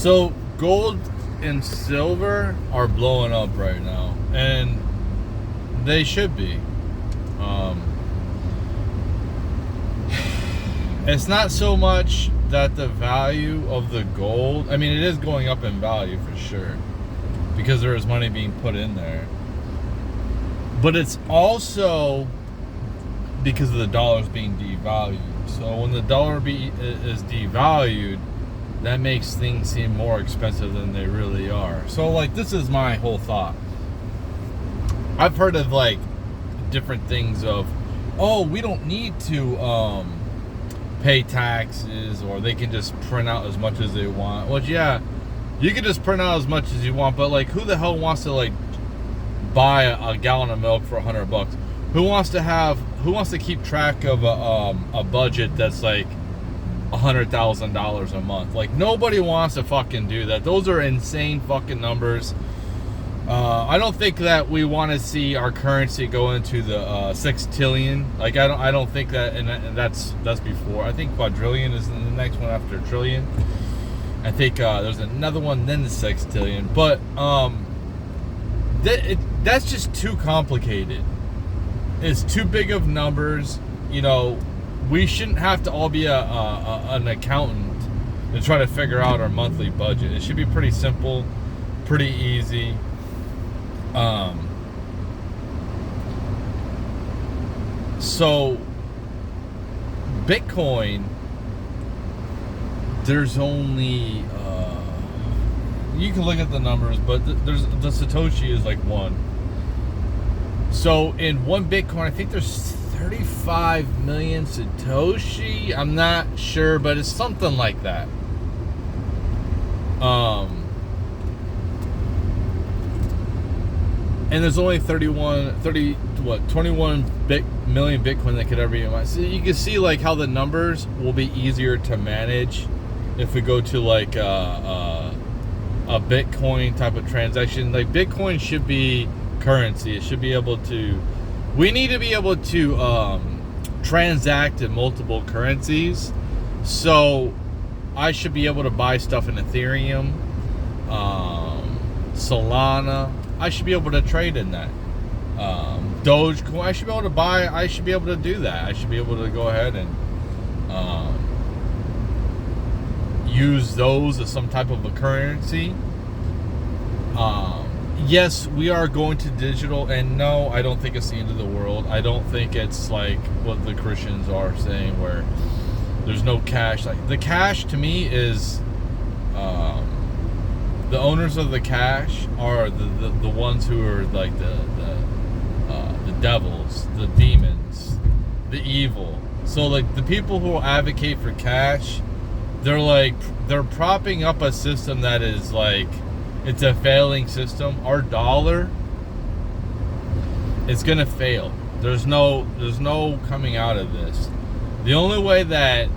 So gold and silver are blowing up right now, and they should be. It's not so much that the value of the gold, I mean, it is going up in value for sure, because there is money being put in there. But it's also because of the dollars being devalued. So when the dollar is devalued, that makes things seem more expensive than they really are. So, like, this is my whole thought. I've heard of, like, different things of, oh, we don't need to pay taxes, or they can just print out as much as they want. Well, yeah, you can just print out as much as you want, but, like, who the hell wants to, like, buy a gallon of milk for $100? Who wants to keep track of a budget that's like $100,000 a month? Like, nobody wants to fucking do that. Those are insane fucking numbers. I don't think that we want to see our currency go into the sextillion. Like, I don't think that, and that's before. I think quadrillion is the next one after trillion. I think there's another one, then the sextillion. But that's just too complicated. It's too big of numbers. You know, we shouldn't have to all be an accountant to try to figure out our monthly budget. It should be pretty simple, pretty easy. So Bitcoin, there's only you can look at the numbers, but there's the Satoshi is like one. So in one Bitcoin, I think there's 35 million Satoshi. I'm not sure, but it's something like that. And there's only 21 million Bitcoin that could ever be mined. So you can see, like, how the numbers will be easier to manage if we go to like a Bitcoin type of transaction. Like, Bitcoin should be currency. It should be able to, we need to be able to transact in multiple currencies. So I should be able to buy stuff in Ethereum, Solana. I should be able to trade in that. Dogecoin, I should be able to do that. I should be able to go ahead and use those as some type of a currency. Yes, we are going to digital, and no, I don't think it's the end of the world. I don't think it's like what the Christians are saying, where there's no cash. Like, the cash to me is the owners of the cash are the ones who are like the devils, the demons, the evil. So, like, the people who advocate for cash, they're propping up a system that is like, it's a failing system. Our dollar is gonna fail. There's no coming out of this. The only way that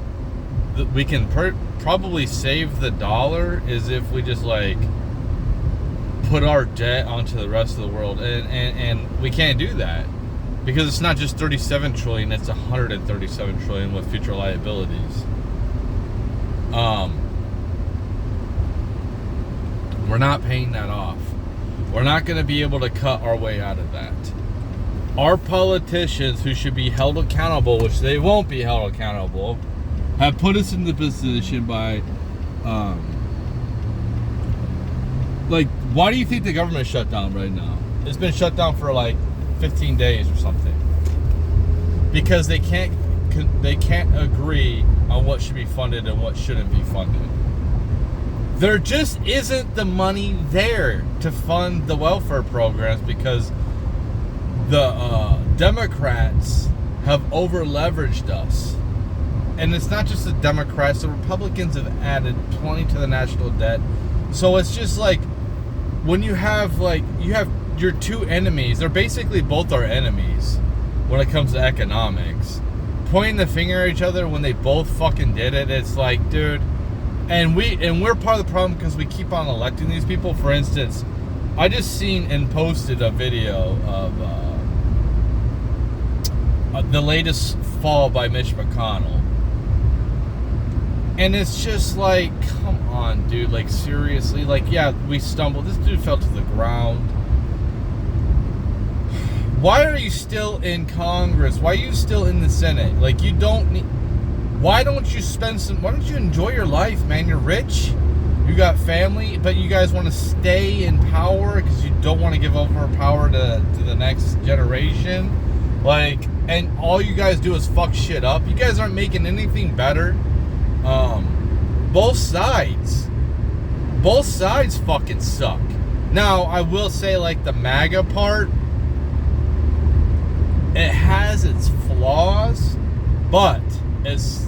we can probably save the dollar is if we just, like, put our debt onto the rest of the world, and we can't do that because it's not just 37 trillion, it's 137 trillion with future liabilities. We're not paying that off. We're not going to be able to cut our way out of that. Our politicians, who should be held accountable, which they won't be held accountable, have put us in the position by, like, why do you think the government is shut down right now? It's been shut down for like 15 days or something. Because they can't agree on what should be funded and what shouldn't be funded. There just isn't the money there to fund the welfare programs because the Democrats have over-leveraged us. And it's not just the Democrats, the Republicans have added plenty to the national debt. So it's just like, when you have your two enemies, they're basically both our enemies when it comes to economics, pointing the finger at each other when they both fucking did it. It's like, dude, and we're part of the problem because we keep on electing these people. For instance, I just seen and posted a video of the latest fall by Mitch McConnell. And it's just like, come on, dude. Like, seriously. Like, yeah, we stumbled. This dude fell to the ground. Why are you still in Congress? Why are you still in the Senate? Like, you don't need... Why don't you spend some... Why don't you enjoy your life, man? You're rich. You got family. But you guys want to stay in power because you don't want to give over power to the next generation. Like, and all you guys do is fuck shit up. You guys aren't making anything better. Both sides fucking suck. Now, I will say, like, the MAGA part, it has its flaws, but it's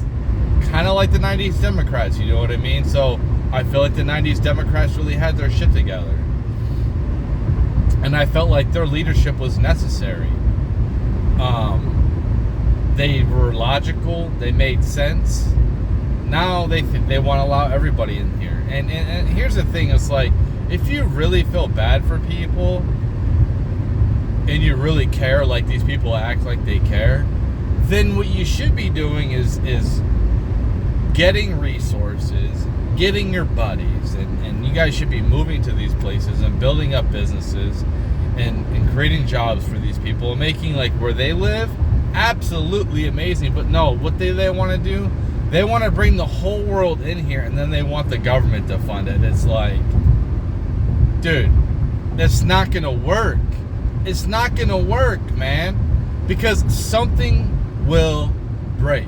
kind of like the 90s Democrats, you know what I mean? So I feel like the 90s Democrats really had their shit together. And I felt like their leadership was necessary. They were logical, they made sense. Now they want to allow everybody in here. And here's the thing, it's like, if you really feel bad for people and you really care, like these people act like they care, then what you should be doing is getting resources, getting your buddies, and you guys should be moving to these places and building up businesses and creating jobs for these people and making, like, where they live absolutely amazing. But no, what they want to do, they want to bring the whole world in here, and then they want the government to fund it. It's like, dude, that's not gonna work. It's not gonna work, man, because something will break.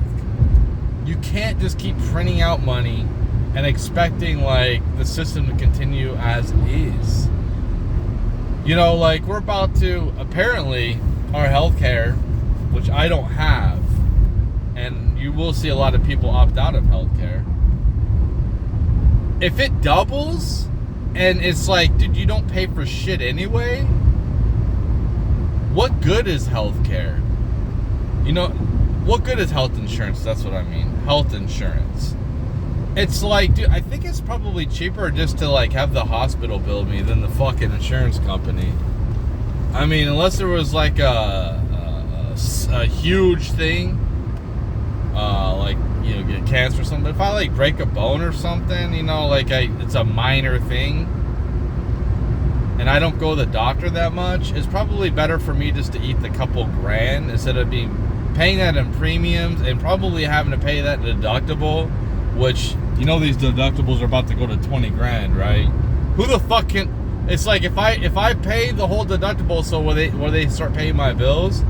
You can't just keep printing out money and expecting, like, the system to continue as is. You know, like, we're about to, apparently, our healthcare, which I don't have, and you will see a lot of people opt out of healthcare. If it doubles, and it's like, dude, you don't pay for shit anyway, what good is healthcare? You know, what good is health insurance? That's what I mean. Health insurance. It's like, dude, I think it's probably cheaper just to, like, have the hospital bill me than the fucking insurance company. I mean, unless there was, like, a huge thing, like, you know, get cancer or something. If I, like, break a bone or something, you know, like, it's a minor thing, and I don't go to the doctor that much, it's probably better for me just to eat the couple grand instead of paying that in premiums and probably having to pay that deductible, which, you know, these deductibles are about to go to 20 grand, right? Who the fuck can... It's like, if I pay the whole deductible, so will they start paying my bills?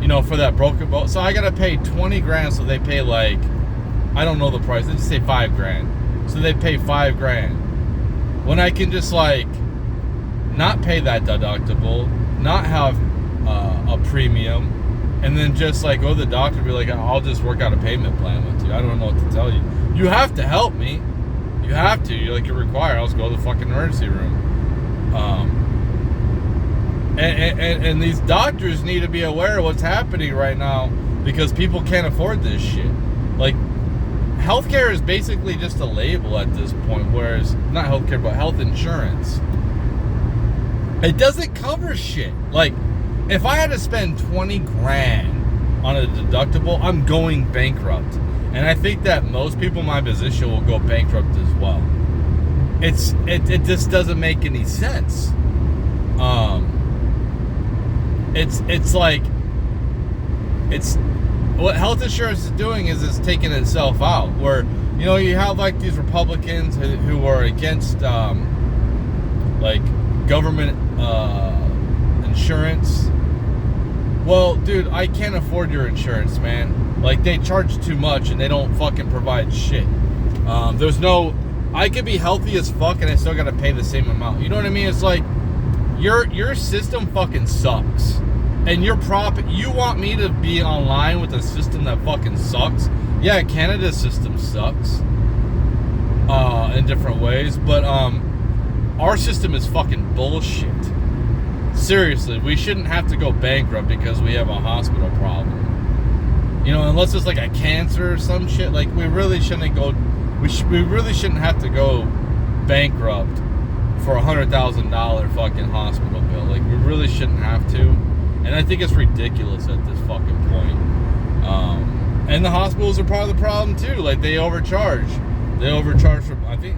You know, for that broken bone. So I gotta pay 20 grand, so they pay, like, I don't know the price, let's just say 5 grand. So they pay 5 grand. When I can just, like, not pay that deductible, not have a premium, and then just, like, go to the doctor and be like, I'll just work out a payment plan with you. I don't know what to tell you. You have to help me. You have to. You're required. I'll just go to the fucking emergency room. And these doctors need to be aware of what's happening right now, because people can't afford this shit. Like, healthcare is basically just a label at this point, whereas, not healthcare, but health insurance. It doesn't cover shit. Like, if I had to spend 20 grand on a deductible, I'm going bankrupt. And I think that most people in my position will go bankrupt as well. It just doesn't make any sense. It's like, what health insurance is doing is it's taking itself out. Where, you know, you have, like, these Republicans who are against, like, government insurance. Well, dude, I can't afford your insurance, man. Like, they charge too much and they don't fucking provide shit. There's no... I could be healthy as fuck and I still gotta pay the same amount. You know what I mean? It's like, your system fucking sucks. And your profit... You want me to be online with a system that fucking sucks? Yeah, Canada's system sucks. In different ways. But, our system is fucking bullshit. Seriously, we shouldn't have to go bankrupt because we have a hospital problem. You know, unless it's like a cancer or some shit. Like, we really shouldn't go... We really shouldn't have to go bankrupt for $100,000 fucking hospital bill. Like, we really shouldn't have to. And I think it's ridiculous at this fucking point. And the hospitals are part of the problem too. Like, they overcharge. They overcharge for, I think,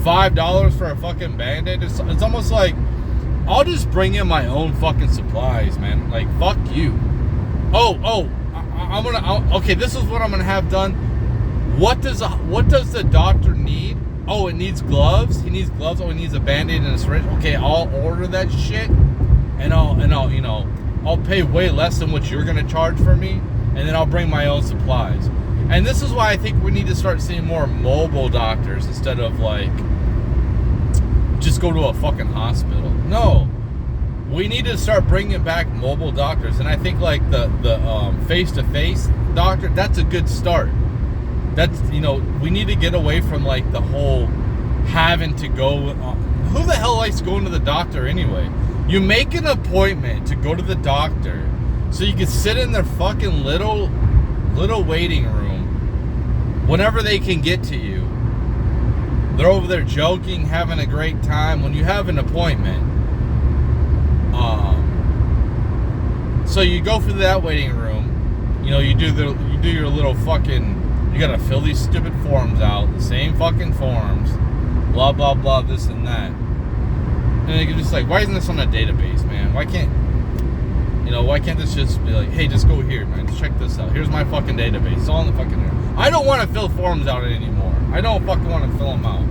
$5 for a fucking Band-Aid. It's almost like, I'll just bring in my own fucking supplies, man. Like, fuck you. Okay, this is what I'm gonna have done. What does the doctor need? Oh, it needs gloves. He needs gloves. Oh, he needs a Band-Aid and a syringe. Okay, I'll order that shit, and I'll you know, I'll pay way less than what you're gonna charge for me, and then I'll bring my own supplies. And this is why I think we need to start seeing more mobile doctors instead of like just go to a fucking hospital. No, we need to start bringing back mobile doctors, and I think like the face-to-face doctor, that's a good start. That's, you know, we need to get away from like the whole having to go. Who the hell likes going to the doctor anyway? You make an appointment to go to the doctor so you can sit in their fucking little waiting room whenever they can get to you. They're over there joking, having a great time when you have an appointment. So you go through that waiting room. You know, you do your little fucking. You gotta fill these stupid forms out, the same fucking forms, blah blah blah, this and that. And you're just like, why isn't this on a database, man? Why can't this just be like, hey, just go here, man, just check this out. Here's my fucking database. It's all in the fucking. I don't want to fill forms out anymore. I don't fucking want to fill them out.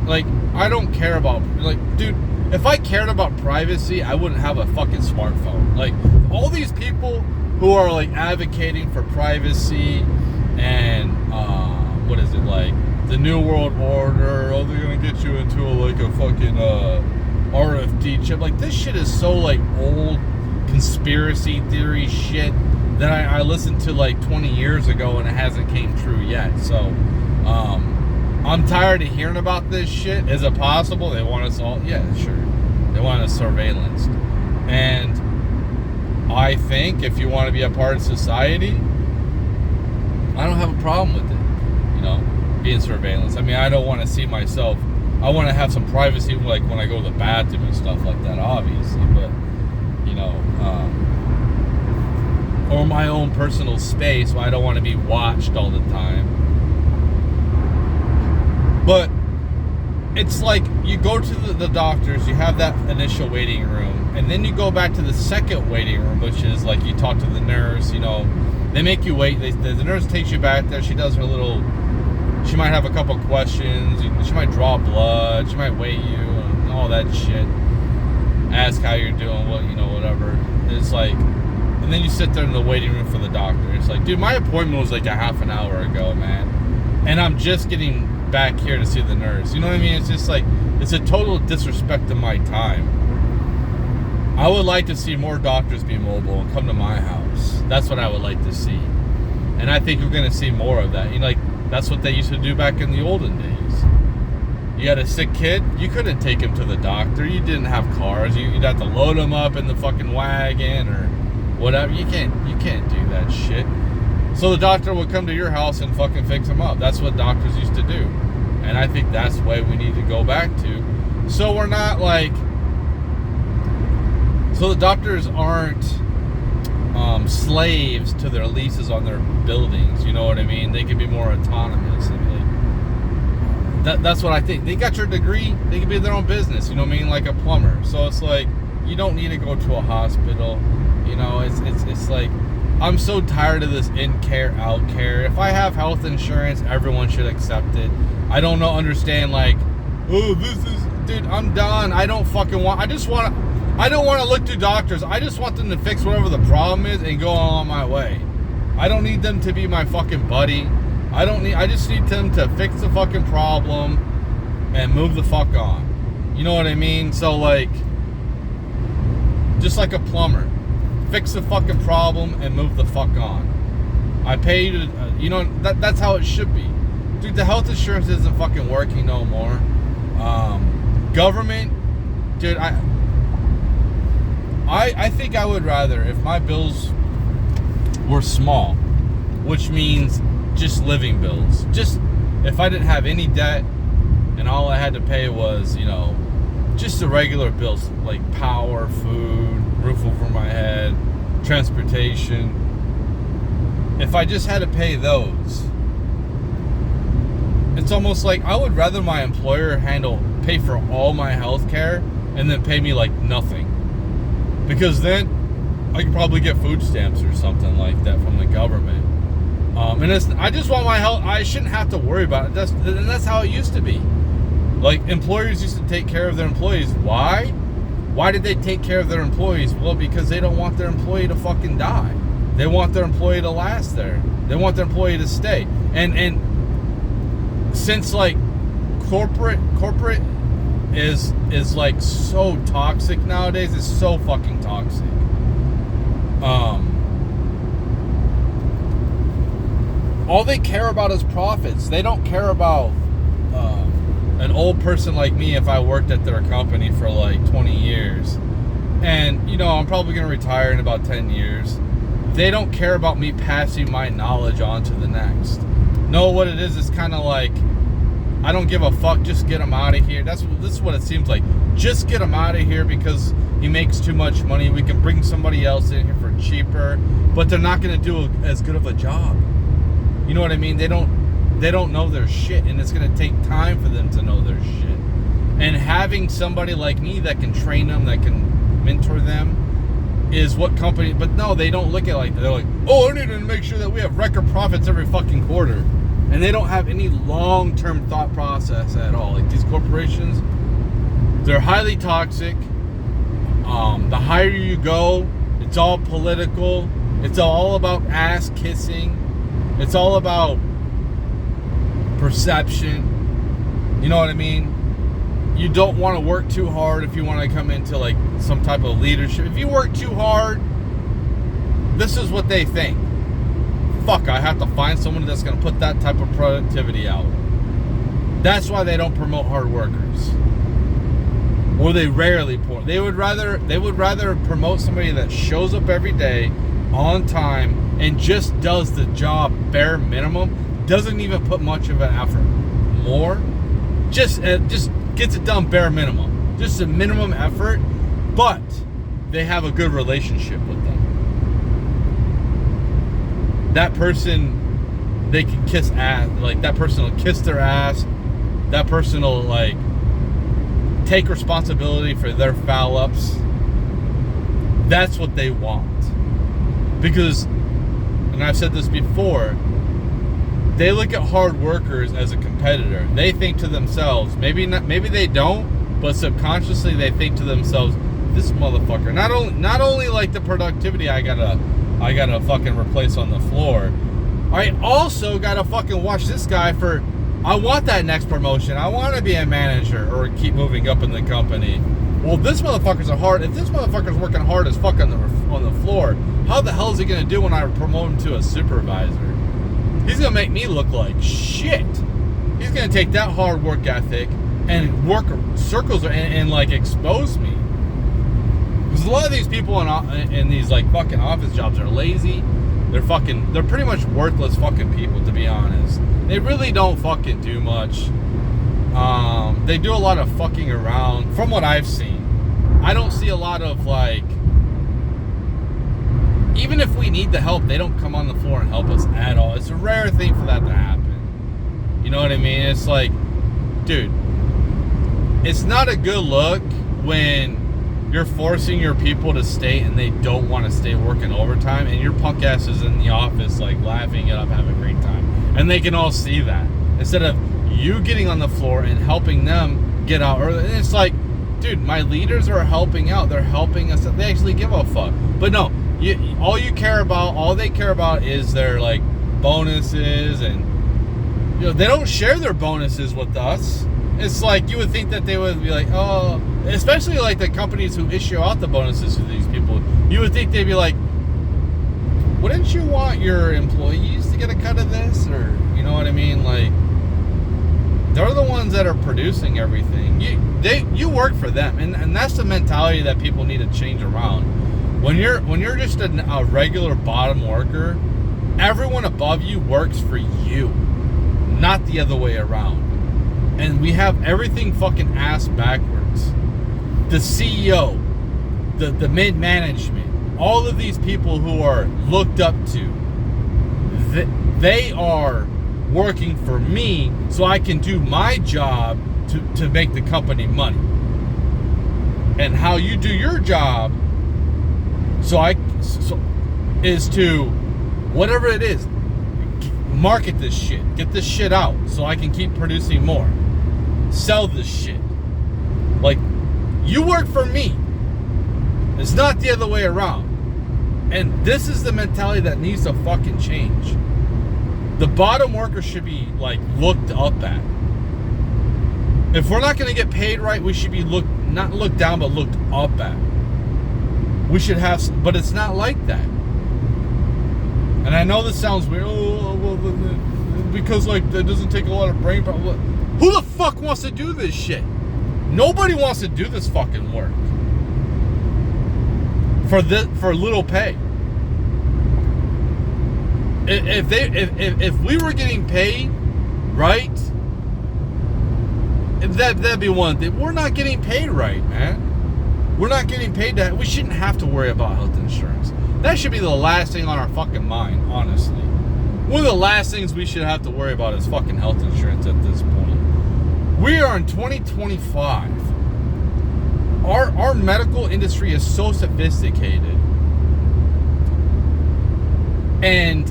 Like, I don't care about, like, dude, if I cared about privacy, I wouldn't have a fucking smartphone. Like, all these people who are like advocating for privacy and what is it, like the New World Order? Oh, they're gonna get you into a fucking RFD chip. Like, this shit is so like old conspiracy theory shit that I listened to like 20 years ago and it hasn't came true yet. So I'm tired of hearing about this shit. Is it possible they want us all? Yeah, sure. They want us surveillanced. And I think if you want to be a part of society, I don't have a problem with it, you know, being surveillance. I mean, I don't want to see myself. I want to have some privacy, like when I go to the bathroom and stuff like that, obviously. But, you know, or my own personal space, where I don't want to be watched all the time. But it's like you go to the doctors, you have that initial waiting room, and then you go back to the second waiting room, which is like you talk to the nurse, you know. They make you wait. The nurse takes you back there. She does her little. She might have a couple questions. She might draw blood. She might weigh you and all that shit. Ask how you're doing. What, you know, whatever. It's like, and then you sit there in the waiting room for the doctor. It's like, dude, my appointment was like a half an hour ago, man, and I'm just getting back here to see the nurse. You know what I mean? It's just like, it's a total disrespect to my time. I would like to see more doctors be mobile and come to my house. That's what I would like to see. And I think we're going to see more of that. You know, like, that's what they used to do back in the olden days. You had a sick kid, you couldn't take him to the doctor. You didn't have cars. You'd have to load him up in the fucking wagon or whatever. You can't do that shit. So the doctor would come to your house and fucking fix him up. That's what doctors used to do. And I think that's the way we need to go back to. So we're not like... So the doctors aren't slaves to their leases on their buildings. You know what I mean? They can be more autonomous. And that's what I think. They got your degree. They can be their own business. You know what I mean? Like a plumber. So it's like, you don't need to go to a hospital. You know, it's like, I'm so tired of this in care, out care. If I have health insurance, everyone should accept it. I don't understand like, oh, this is, dude, I'm done. I don't fucking want, I don't want to look to doctors. I just want them to fix whatever the problem is and go on my way. I don't need them to be my fucking buddy. I just need them to fix the fucking problem and move the fuck on. You know what I mean? So like, just like a plumber, fix the fucking problem and move the fuck on. I pay you to, you know, that's how it should be. Dude, the health insurance isn't fucking working no more. Government, dude, I think I would rather, if my bills were small, which means just living bills, just if I didn't have any debt and all I had to pay was, you know, just the regular bills like power, food, roof over my head, transportation, if I just had to pay those, it's almost like I would rather my employer pay for all my health care and then pay me like nothing. Because then I could probably get food stamps or something like that from the government. I just want my health. I shouldn't have to worry about it. That's how it used to be. Like, employers used to take care of their employees. Why? Why did they take care of their employees? Well, because they don't want their employee to fucking die. They want their employee to last there. They want their employee to stay. And since like corporate is like so toxic nowadays, it's so fucking toxic. All they care about is profits. They don't care about an old person like me if I worked at their company for like 20 years. And, you know, I'm probably going to retire in about 10 years. They don't care about me passing my knowledge on to the next. No, what it is kind of like, I don't give a fuck, just get him out of here. This is what it seems like. Just get him out of here because he makes too much money. We can bring somebody else in here for cheaper, but they're not going to do as good of a job. You know what I mean? They don't know their shit, and it's going to take time for them to know their shit. And having somebody like me that can train them, that can mentor them, is what company. But no, they don't look at it like that. They're like, oh, I need to make sure that we have record profits every fucking quarter. And they don't have any long-term thought process at all. Like, these corporations, they're highly toxic. The higher you go, it's all political. It's all about ass kissing. It's all about perception. You know what I mean? You don't want to work too hard if you want to come into like some type of leadership. If you work too hard, this is what they think. Fuck, I have to find someone that's going to put that type of productivity out. That's why they don't promote hard workers. Or they rarely promote. They would rather promote somebody that shows up every day on time and just does the job bare minimum, doesn't even put much of an effort. More, just gets it done bare minimum, just a minimum effort, but they have a good relationship with them. That person, they can kiss ass. Like, that person will kiss their ass. That person will like take responsibility for their foul ups. That's what they want. Because, and I've said this before, they look at hard workers as a competitor. They think to themselves, maybe they don't, but subconsciously they think to themselves, this motherfucker, not only like the productivity I gotta fucking replace on the floor, I also gotta fucking watch this guy for, I want that next promotion. I want to be a manager or keep moving up in the company. Well, if this motherfucker's working hard as fuck on the floor, how the hell is he gonna do when I promote him to a supervisor? He's gonna make me look like shit. He's gonna take that hard work ethic and work circles and like expose me. Because a lot of these people in these like fucking office jobs are lazy. They're pretty much worthless fucking people, to be honest. They really don't fucking do much. They do a lot of fucking around, from what I've seen. I don't see a lot of like, even if we need the help, they don't come on the floor and help us at all. It's a rare thing for that to happen. You know what I mean? It's like, dude, it's not a good look when you're forcing your people to stay and they don't want to stay working overtime, and your punk ass is in the office like laughing it up, having a great time, and they can all see that, instead of you getting on the floor and helping them get out early. And it's like, dude, my leaders are helping out. They're helping us. They actually give a fuck. But no, all they care about is their like bonuses, and you know, they don't share their bonuses with us. It's like, you would think that they would be like, oh, especially like the companies who issue out the bonuses to these people, you would think they'd be like, wouldn't you want your employees to get a cut of this? Or, you know what I mean? Like, they're the ones that are producing everything. You work for them, and that's the mentality that people need to change around. When you're just a regular bottom worker, everyone above you works for you, not the other way around. And we have everything fucking ass backwards. The CEO, the mid-management, all of these people who are looked up to, they are working for me so I can do my job to make the company money. And how you do your job is to, whatever it is, market this shit, get this shit out so I can keep producing more, sell this shit. Like, you work for me. It's not the other way around. And this is the mentality that needs to fucking change. The bottom worker should be, like, looked up at. If we're not going to get paid right, we should be not looked down, but looked up at. We should have, but it's not like that. And I know this sounds weird. Oh, well, because, like, that doesn't take a lot of brain power. Who the fuck wants to do this shit? Nobody wants to do this fucking work for little pay. If we were getting paid right, that'd be one thing. We're not getting paid right, man. We're not getting paid that. We shouldn't have to worry about health insurance. That should be the last thing on our fucking mind, honestly. One of the last things we should have to worry about is fucking health insurance at this point. We are in 2025. Our medical industry is so sophisticated. And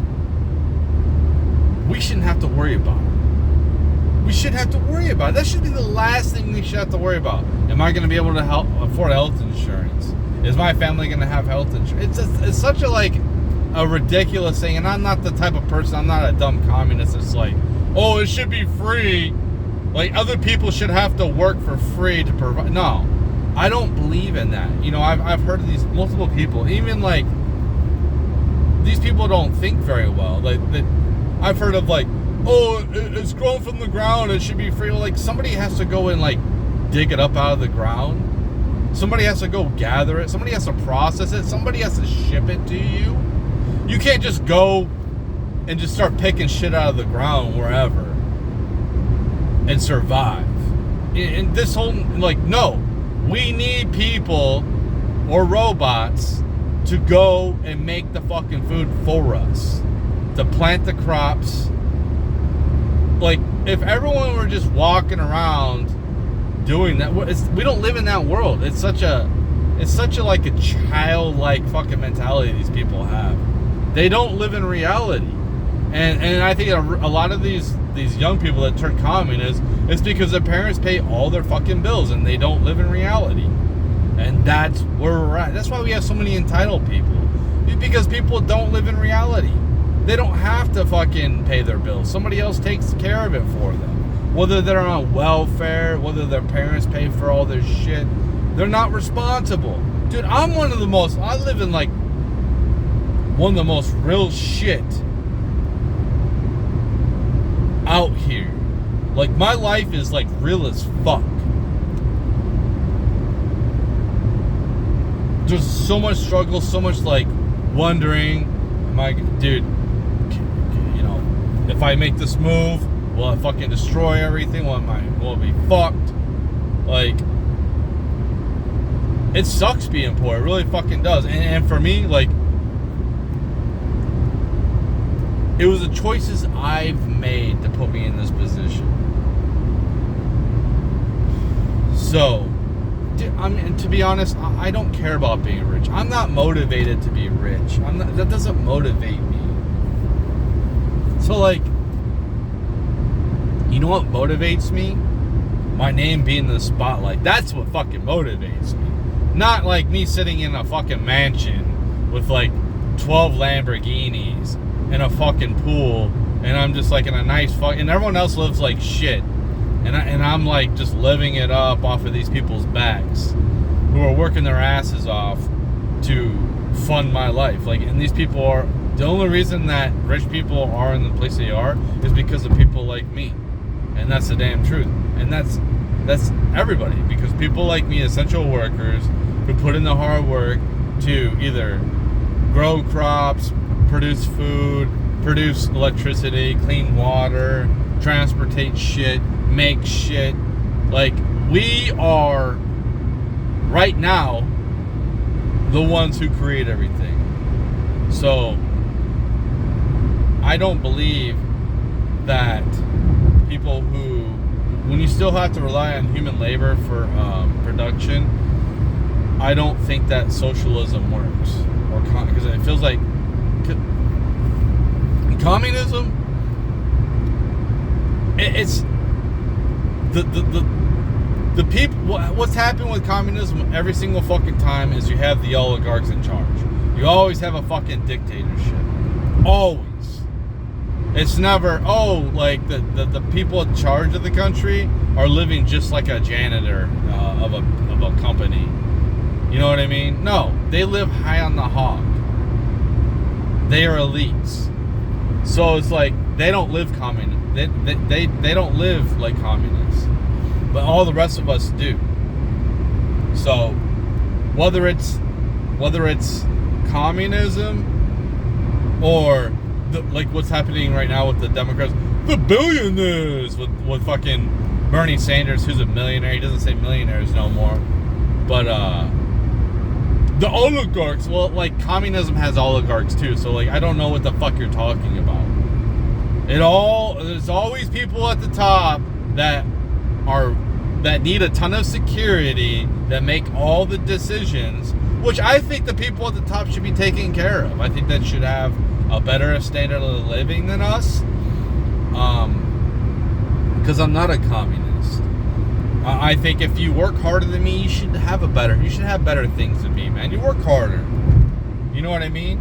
we shouldn't have to worry about it. We should have to worry about it. That should be the last thing we should have to worry about. Am I going to be able to afford health insurance? Is my family going to have health insurance? It's such a ridiculous thing. And I'm not the type of person, I'm not a dumb communist. It's like, oh, it should be free. Like, other people should have to work for free to provide. No, I don't believe in that. You know, I've heard of these multiple people, even like, these people don't think very well. Like, I've heard of, like, oh, it's grown from the ground, it should be free. Like, somebody has to go and, like, dig it up out of the ground. Somebody has to go gather it. Somebody has to process it. Somebody has to ship it to you. You can't just go and just start picking shit out of the ground wherever and survive. And this whole, like, no. We need people or robots to go and make the fucking food for us. To plant the crops. Like, if everyone were just walking around doing that, we don't live in that world. It's such a like a childlike fucking mentality these people have. They don't live in reality. And I think a lot of these young people that turn communist, it's because their parents pay all their fucking bills and they don't live in reality. And that's where we're at. That's why we have so many entitled people. Because people don't live in reality. They don't have to fucking pay their bills. Somebody else takes care of it for them. Whether they're on welfare, whether their parents pay for all their shit, they're not responsible. Dude, I live in, like, one of the most real shit out here. Like, my life is, like, real as fuck. There's so much struggle, so much, like, wondering, dude, you know, if I make this move, will it fucking destroy everything? Will it be fucked? Like, it sucks being poor. It really fucking does. And for me, like, it was the choices I've made to put me in this position. So, I mean, to be honest, I don't care about being rich. I'm not motivated to be rich. That doesn't motivate me. So, like, you know what motivates me? My name being in the spotlight. That's what fucking motivates me. Not like me sitting in a fucking mansion with like 12 Lamborghinis and a fucking pool, and I'm just like in a nice and everyone else lives like shit. And I'm like just living it up off of these people's backs who are working their asses off to fund my life. Like, and these people are, the only reason that rich people are in the place they are is because of people like me. And that's the damn truth. And that's everybody, because people like me, essential workers who put in the hard work to either grow crops, produce food, produce electricity, clean water, transportate shit, make shit. Like, we are right now the ones who create everything. So I don't believe that people who, when you still have to rely on human labor for production, I don't think that socialism works, or because it feels like communism. It's the people. What's happened with communism every single fucking time is you have the oligarchs in charge. You always have a fucking dictatorship. Always. It's never, like the people in charge of the country are living just like a janitor of a company. You know what I mean? No, they live high on the hog. They are elites. So it's like they don't live they don't live like communists. But all the rest of us do. So whether it's communism or like what's happening right now with the Democrats, the billionaires with fucking Bernie Sanders, who's a millionaire. He doesn't say millionaires no more, but the oligarchs. Well, like communism has oligarchs too. So like I don't know what the fuck you're talking about. There's always people at the top that need a ton of security, that make all the decisions, which I think the people at the top should be taken care of. I think that should have a better standard of living than us. Because I'm not a communist. I think if you work harder than me, you should have better things than me, man. You work harder. You know what I mean?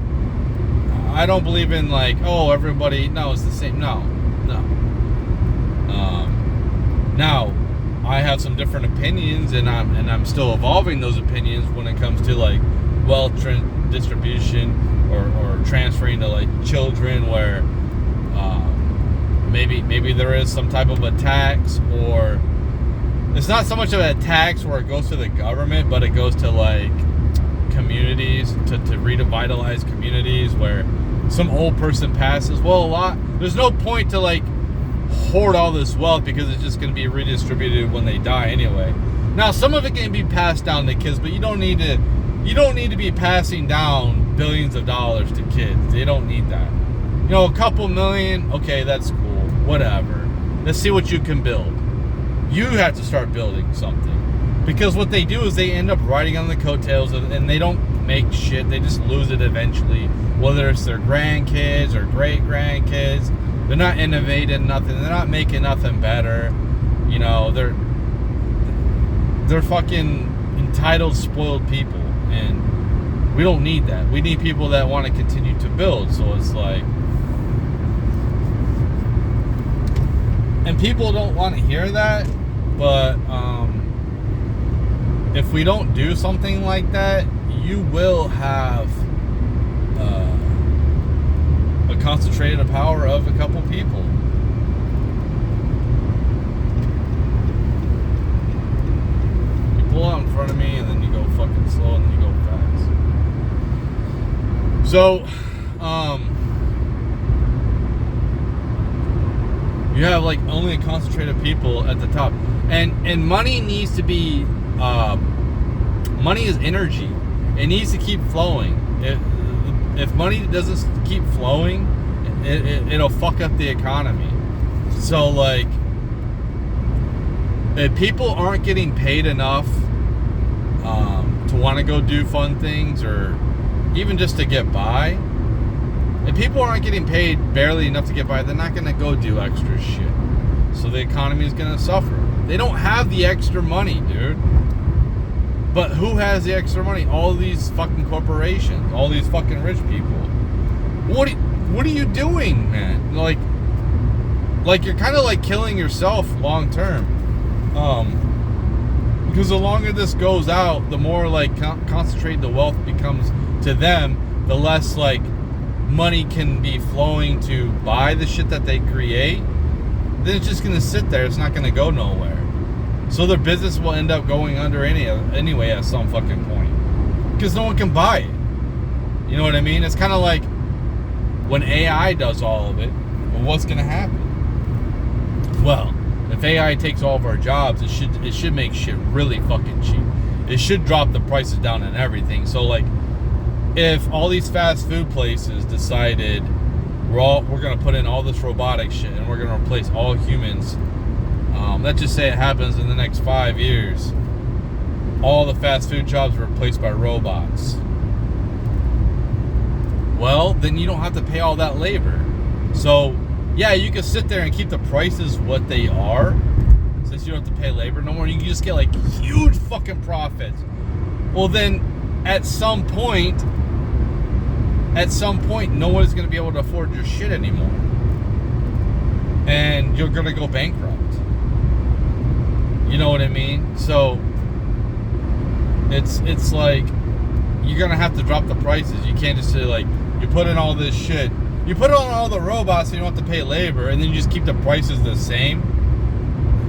I don't believe in like, everybody, no, it's the same. No. Now, I have some different opinions, and I'm still evolving those opinions when it comes to like wealth distribution or transferring to like children, where maybe there is some type of a tax, or it's not so much of a tax where it goes to the government, but it goes to like communities to revitalize communities where some old person passes. Well, there's no point to like hoard all this wealth because it's just going to be redistributed when they die anyway. Now, some of it can be passed down to kids, but you don't need to be passing down billions of dollars to kids. They don't need that. A couple million, okay, that's cool, whatever. Let's see what you can build. You have to start building something, because what they do is they end up riding on the coattails and they don't make shit. They just lose it eventually, whether it's their grandkids or great grandkids. They're not innovating nothing. They're not making nothing better. They're fucking entitled, spoiled people, and we don't need that. We need people that want to continue to build. So it's like, and people don't want to hear that, but if we don't do something like that, you will have a concentrated power of a couple people. You pull out in front of me, and then you go fucking slow, and then you go fast. So, you have like only a concentrated people at the top, and money needs to be money is energy. It needs to keep flowing. If money doesn't keep flowing, it'll fuck up the economy. So like, if people aren't getting paid enough to want to go do fun things, or even just to get by, if people aren't getting paid barely enough to get by, they're not going to go do extra shit. So the economy is going to suffer. They don't have the extra money, dude. But who has the extra money? All these fucking corporations, all these fucking rich people. What are you doing, man? Like you're kind of like killing yourself long term. Because the longer this goes out, the more like concentrated the wealth becomes to them, the less like money can be flowing to buy the shit that they create. Then it's just gonna sit there. It's not gonna go nowhere. So their business will end up going under anyway at some fucking point, because no one can buy it. You know what I mean? It's kind of like when AI does all of it. Well, what's gonna happen? Well, if AI takes all of our jobs, it should make shit really fucking cheap. It should drop the prices down on everything. So like, if all these fast food places decided we're gonna put in all this robotic shit, and we're gonna replace all humans. Let's just say it happens in the next 5 years. All the fast food jobs are replaced by robots. Well, then you don't have to pay all that labor. So, yeah, you can sit there and keep the prices what they are, since you don't have to pay labor no more. You can just get like huge fucking profits. Well, then at some point, no one is going to be able to afford your shit anymore, and you're going to go bankrupt. You know what I mean? So it's like you're going to have to drop the prices. You can't just say like, you put in all this shit, you put on all the robots, so you don't have to pay labor, and then you just keep the prices the same.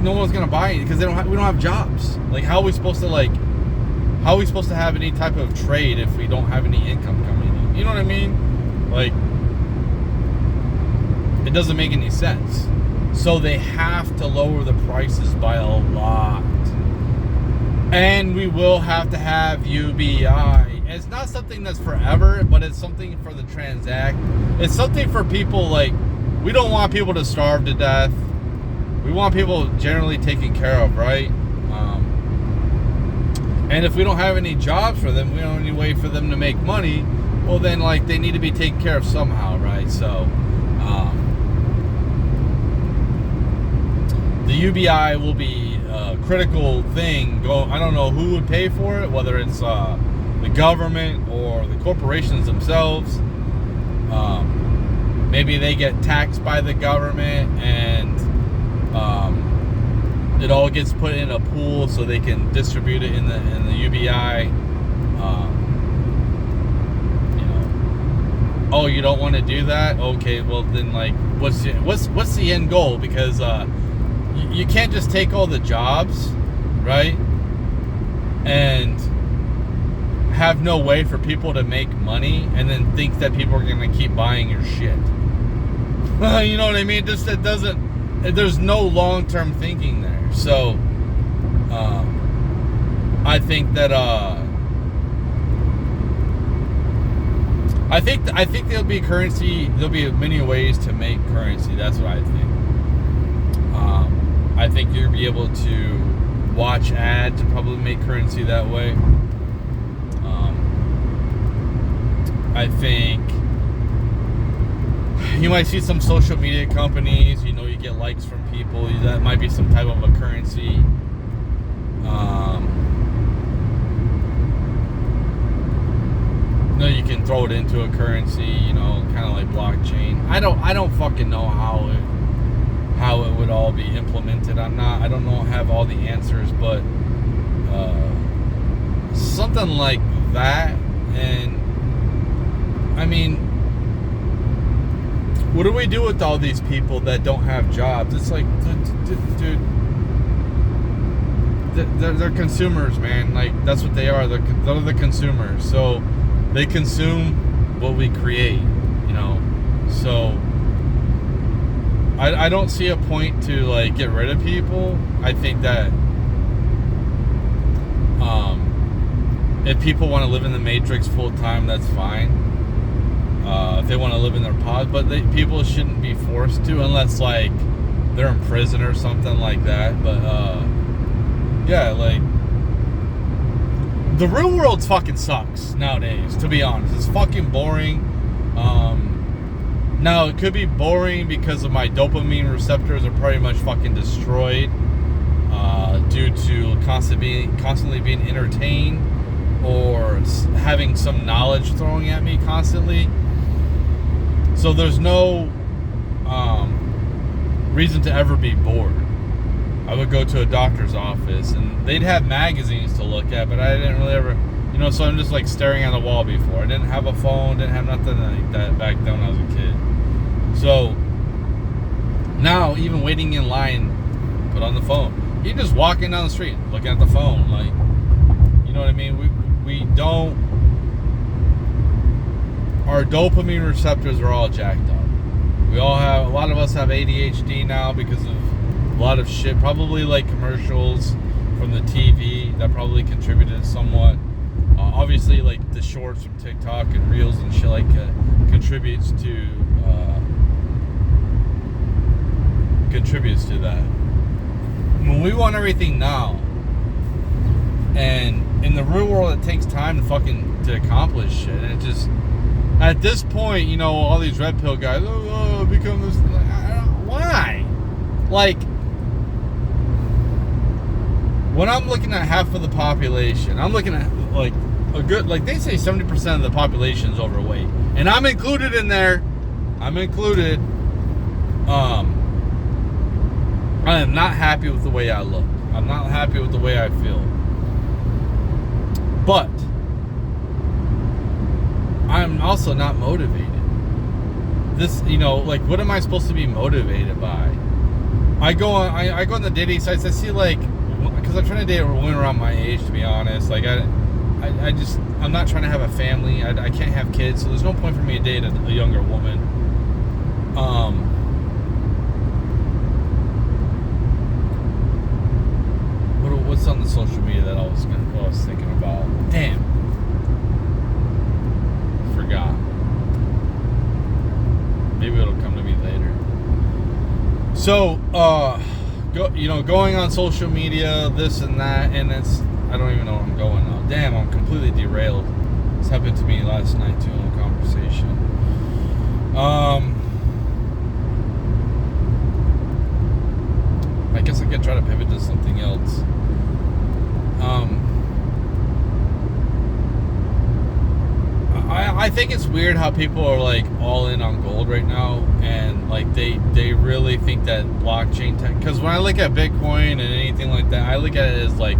No one's going to buy it because we don't have jobs. Like, how are we supposed to have any type of trade if we don't have any income coming in? You know what I mean? Like, it doesn't make any sense. So they have to lower the prices by a lot. And we will have to have UBI. It's not something that's forever, but it's something for the transact. It's something for people, like, we don't want people to starve to death. We want people generally taken care of, right? And if we don't have any jobs for them, we don't have any way for them to make money, well then, like, they need to be taken care of somehow, right? So the UBI will be a critical thing. I don't know who would pay for it, whether it's the government or the corporations themselves. Maybe they get taxed by the government, and it all gets put in a pool so they can distribute it in the UBI. Oh, you don't want to do that? Okay, well then, like, what's the end goal? Because you can't just take all the jobs, right, and have no way for people to make money, and then think that people are going to keep buying your shit. You know what I mean? Just it doesn't. There's no long-term thinking there. So I think that I think there'll be currency. There'll be many ways to make currency. That's what I think. I think you'll be able to watch ads and probably make currency that way. I think you might see some social media companies, you get likes from people. That might be some type of a currency. You can throw it into a currency, kind of like blockchain. I don't fucking know how it would all be implemented. I don't know, have all the answers, but something like that. And I mean, what do we do with all these people that don't have jobs? It's like, dude, they're consumers, man. Like, that's what they are. They're the consumers. So they consume what we create, So I don't see a point to, like, get rid of people. I think that if people want to live in the Matrix full time, that's fine. If they want to live in their pod, but people shouldn't be forced to, unless, like, they're in prison or something like that. But yeah, like, the real world fucking sucks nowadays, to be honest. It's fucking boring. Now, it could be boring because of my dopamine receptors are pretty much fucking destroyed due to constantly being entertained or having some knowledge thrown at me constantly. So there's no reason to ever be bored. I would go to a doctor's office and they'd have magazines to look at, but I didn't really ever, so I'm just like staring at a wall before. I didn't have a phone, didn't have nothing like that back then when I was a kid. So now, even waiting in line, put on the phone. You're just walking down the street, looking at the phone, like, you know what I mean? We don't, our dopamine receptors are all jacked up. A lot of us have ADHD now because of a lot of shit, probably like commercials from the TV that probably contributed somewhat. Obviously, like the shorts from TikTok and Reels and shit like contributes to contributes to that. When we want everything now, and in the real world, it takes time to accomplish shit. And it just, at this point, you know, all these red pill guys, become this. Why? Like, when I'm looking at half of the population, I'm looking at like a good, like they say 70% of the population is overweight, and I'm included in there. I'm included. I am not happy with the way I look. I'm not happy with the way I feel. But I'm also not motivated. This, you know, like, what am I supposed to be motivated by? I go on the dating sites. I see, like, because I'm trying to date women around my age, to be honest. Like, I'm not trying to have a family. I can't have kids, so there's no point for me to date a younger woman. What's on the social media that I was thinking about? Damn, forgot. Maybe it'll come to me later. So, going on social media, this and that, and I don't even know where I'm going now. Damn, I'm completely derailed. This happened to me last night too in a conversation. I guess I could try to pivot to something else. I think it's weird how people are like all in on gold right now, and like they really think that blockchain tech. Because when I look at Bitcoin and anything like that, I look at it as like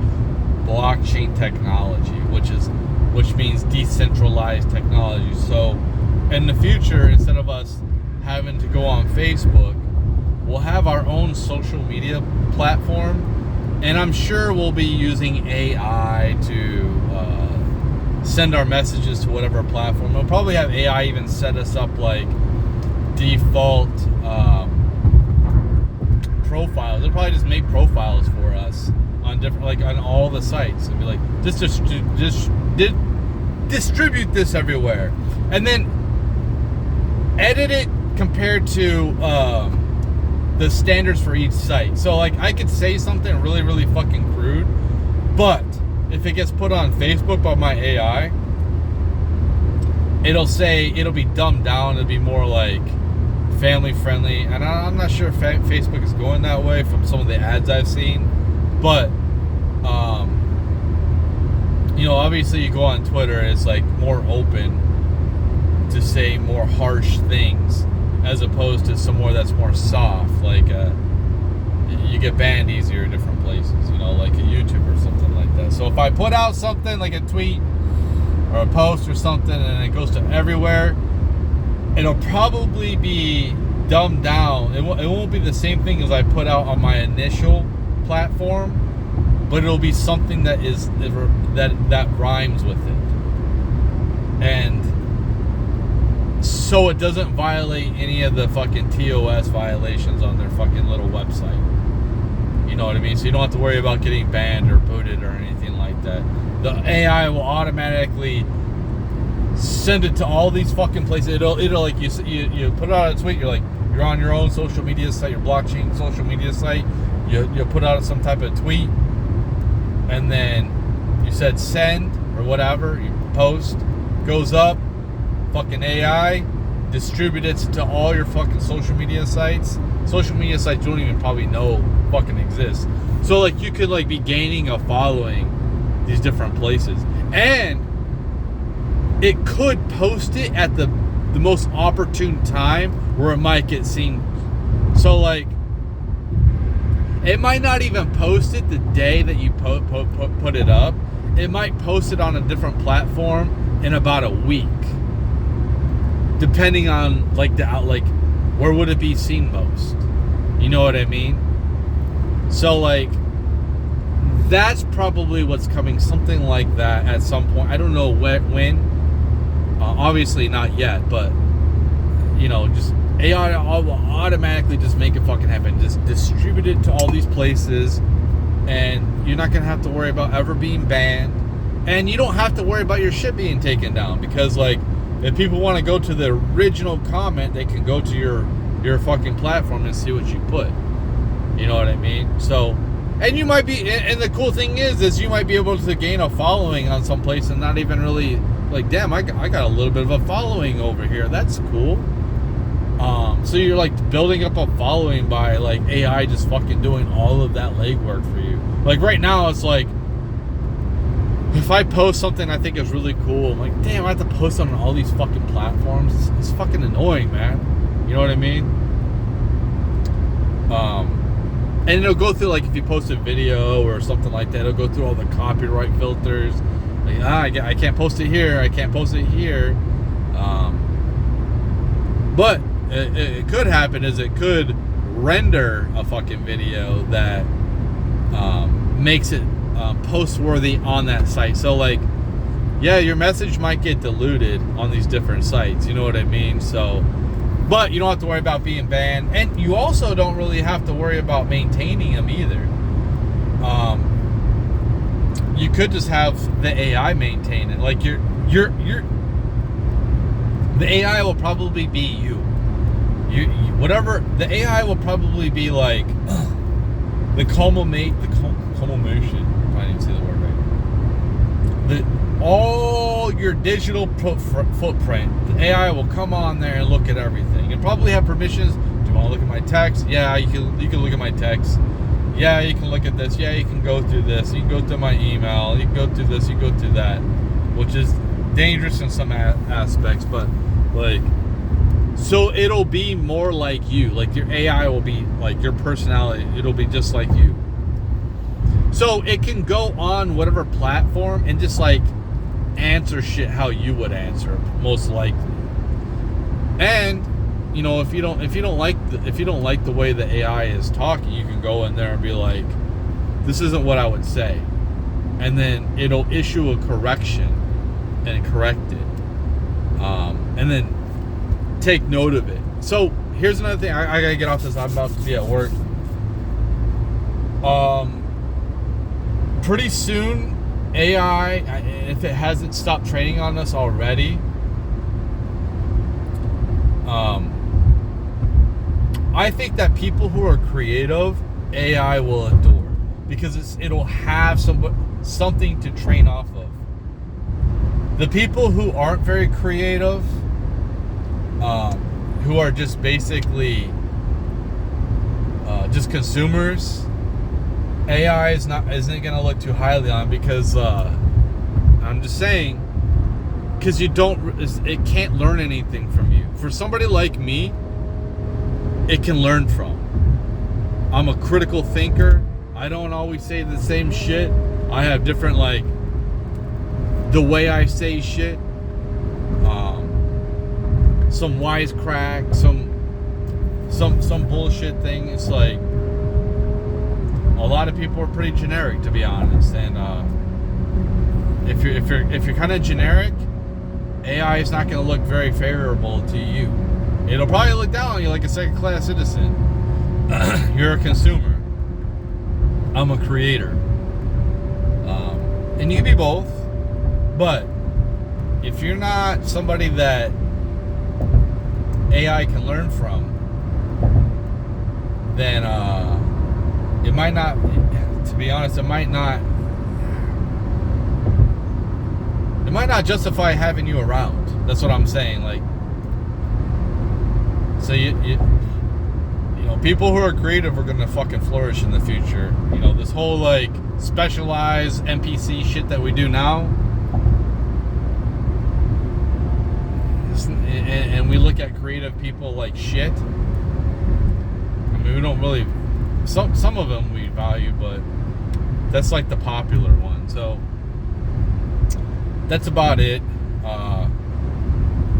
blockchain technology, which means decentralized technology. So in the future, instead of us having to go on Facebook, we'll have our own social media platform, and I'm sure we'll be using AI to send our messages to whatever platform. We'll probably have AI even set us up like default profiles. They'll probably just make profiles for us on different, like on all the sites, and be like, just distribute this everywhere, and then edit it compared to the standards for each site. So like I could say something really, really fucking crude, but if it gets put on Facebook by my AI, it'll be dumbed down. It'll be more like family friendly, and I'm not sure if Facebook is going that way from some of the ads I've seen. But obviously you go on Twitter, it's like more open to say more harsh things, as opposed to somewhere that's more soft, like you get banned easier in different places, like a YouTube or something like that. So if I put out something like a tweet or a post or something and it goes to everywhere, it'll probably be dumbed down. It won't be the same thing as I put out on my initial platform, but it'll be something that rhymes with it, and so it doesn't violate any of the fucking TOS violations on their fucking little website. You know what I mean? So you don't have to worry about getting banned or booted or anything like that. The AI will automatically send it to all these fucking places. It'll like you put out a tweet. You're on your own social media site, your blockchain social media site. You put out some type of tweet, and then you said send or whatever. You post, goes up. Fucking AI distributes it to all your fucking social media sites. Social media sites you don't even probably know fucking exist. So like you could like be gaining a following these different places, and it could post it at the most opportune time where it might get seen. So like it might not even post it the day that you put it up. It might post it on a different platform in about a week, depending on like where would it be seen most. You know what I mean? So like that's probably what's coming, something like that at some point. I don't know when. Obviously not yet, but just AI will automatically just make it fucking happen. Just distribute it to all these places, and you're not gonna have to worry about ever being banned, and you don't have to worry about your shit being taken down, because like if people want to go to the original comment, they can go to your fucking platform and see what you put. You know what I mean? So, and you might be, and the cool thing is you might be able to gain a following on some place and not even really, like, damn, I got a little bit of a following over here. That's cool. So you're like building up a following by like AI just fucking doing all of that legwork for you. Like right now, it's like, if I post something I think is really cool, I'm like, damn, I have to post on all these fucking platforms. It's fucking annoying, man. You know what I mean? And it'll go through, like, if you post a video or something like that, it'll go through all the copyright filters. Like, I can't post it here. I can't post it here. But it could happen is it could render a fucking video that makes it post-worthy on that site. So, like, yeah, your message might get diluted on these different sites. You know what I mean? So, but you don't have to worry about being banned, and you also don't really have to worry about maintaining them either. You could just have the AI maintain it. Like the AI will probably be you. Whatever the AI will probably be like the culmination. If I didn't say the word right. All your digital footprint, the AI will come on there and look at everything. You'll probably have permissions. Do you want to look at my text? Yeah, you can look at my text. Yeah, you can look at this. Yeah, you can go through this. You can go through my email. You can go through this. You can go through that, which is dangerous in some aspects. But like, so it'll be more like you. Like your AI will be like your personality. It'll be just like you. So it can go on whatever platform and just like answer shit how you would answer, most likely. And you know, if you don't like the way the AI is talking, you can go in there and be like, this isn't what I would say, and then it'll issue a correction and correct it, and then take note of it. So here's another thing. I gotta get off this. I'm about to be at work. Pretty soon, AI, if it hasn't stopped training on us already, I think that people who are creative, AI will adore, because it'll have something to train off of. The people who aren't very creative, who are just basically just consumers, AI isn't gonna look too highly on, because I'm just saying, because it can't learn anything from you. For somebody like me, it can learn from. I'm a critical thinker. I don't always say the same shit. I have different, like, the way I say shit. Some wisecrack, some bullshit thing. It's like, a lot of people are pretty generic, to be honest. And if you're kind of generic, AI is not going to look very favorable to you. It'll probably look down on you like a second-class citizen. You're a consumer. I'm a creator. And you can be both. But if you're not somebody that AI can learn from, then it might not, to be honest, it might not justify having you around. That's what I'm saying. Like, so you know, people who are creative are gonna fucking flourish in the future. You know, this whole like specialized NPC shit that we do now, and we look at creative people like shit. I mean, we don't really. Some of them we value, but that's like the popular one. So that's about it.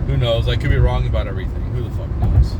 Who knows? I could be wrong about everything. Who the fuck knows?